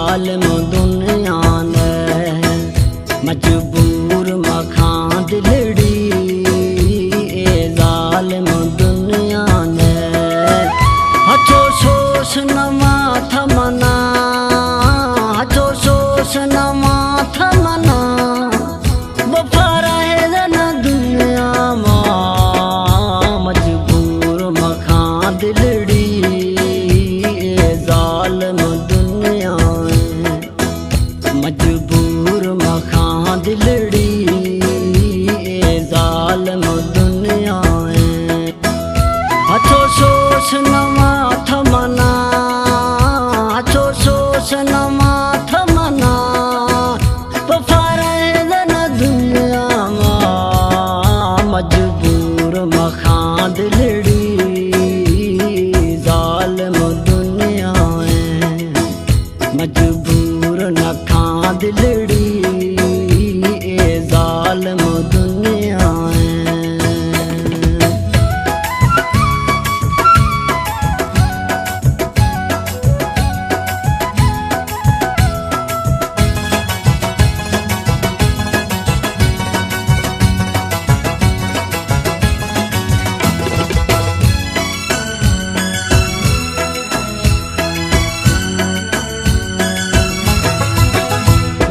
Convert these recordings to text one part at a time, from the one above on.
जालिम दुनिया ने मजबूर मखां दिलड़ी ए जालिम दुनिया ने हथो सोस नमा थमना हथो सोस नमा थमना वफा रहे न दुनिया मां मजबूर मखां दिलड़ी ए जालिम दुनिया मजबूर मखां दिलड़ी ए जालिम दुनिया हथो सोस नमा थमना हथो सोस नमा थमना वफा रहे न दुनिया मां मजबूर मखां दिलड़ी जालिम दुनिया मजबूर नखां दिलड़ी ए जालिम दुनिया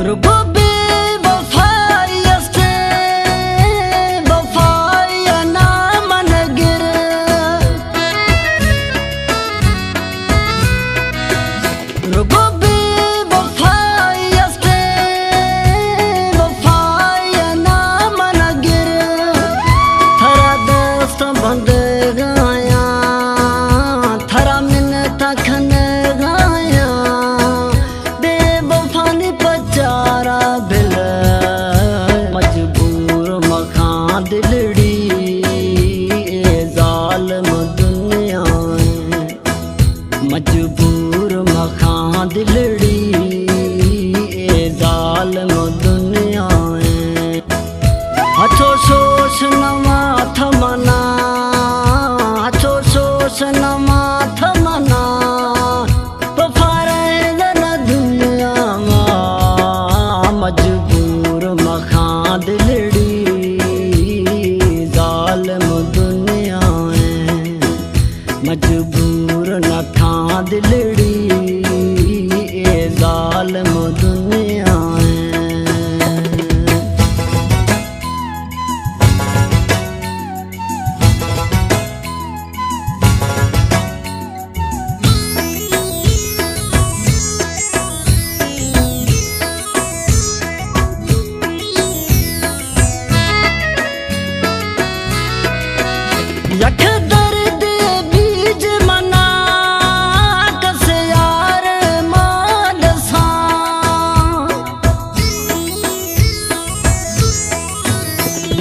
रुबो बेवफाई अस्ते वफाई ना मन गिर रुबो बेवफाई अस्ते वफाई ना मन गिर थरा दोस्त बंद गाया थरा मिन्नत खन गाया बेवफानी चारा बिल मजबूर मखां दिलड़ी ए जालिम दुनिया मजबूर मखां दिलड़ी ए जालिम दुनिया हथो सोस नमा थमना हथो सोस नमा थमना वफा रहे न दुनिया मजबूर मखां दिलड़ी जालिम दुनिया मजबूर नखां दिलड़ी ए जालिम दुनिया यख दर्द बीज मना कस यार माल सां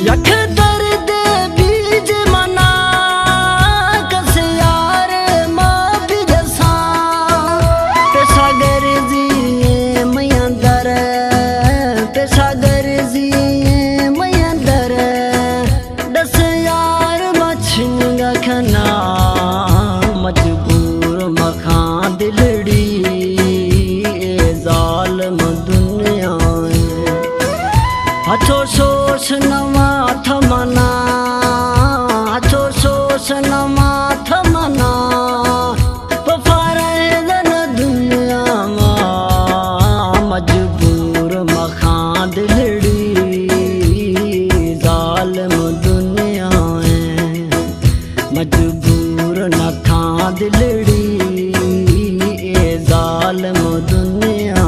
यख दर्द बीज मना कस यार माल सां पेशा गर्जी मैया दर पेशा गर्जी मैया दर दस यार मछिंगा खना मजबूर मखां दिलड़ी ए जालिम दुनिया हथो सोस नमा थमना हथो सोस नमा थमना वफा रहे न दुनिया मां मजबूर मखां दिलड़ी जालिम दुनिया मजबूर नखां दिलड़ी ए जालिम दुनिया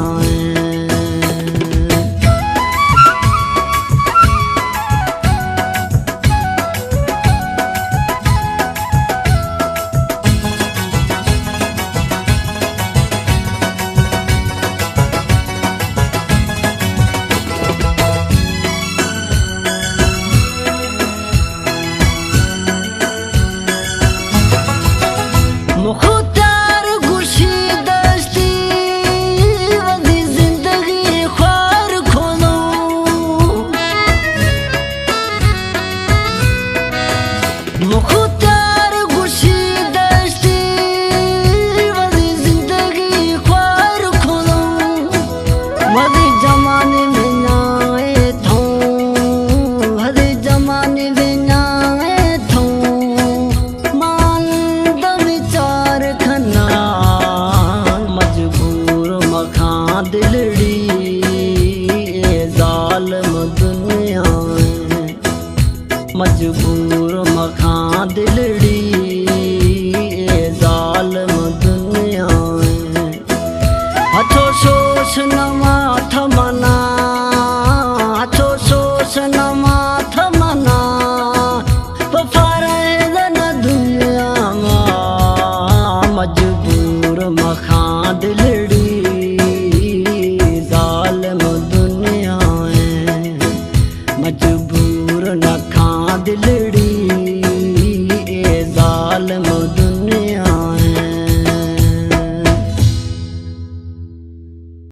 दिलड़ी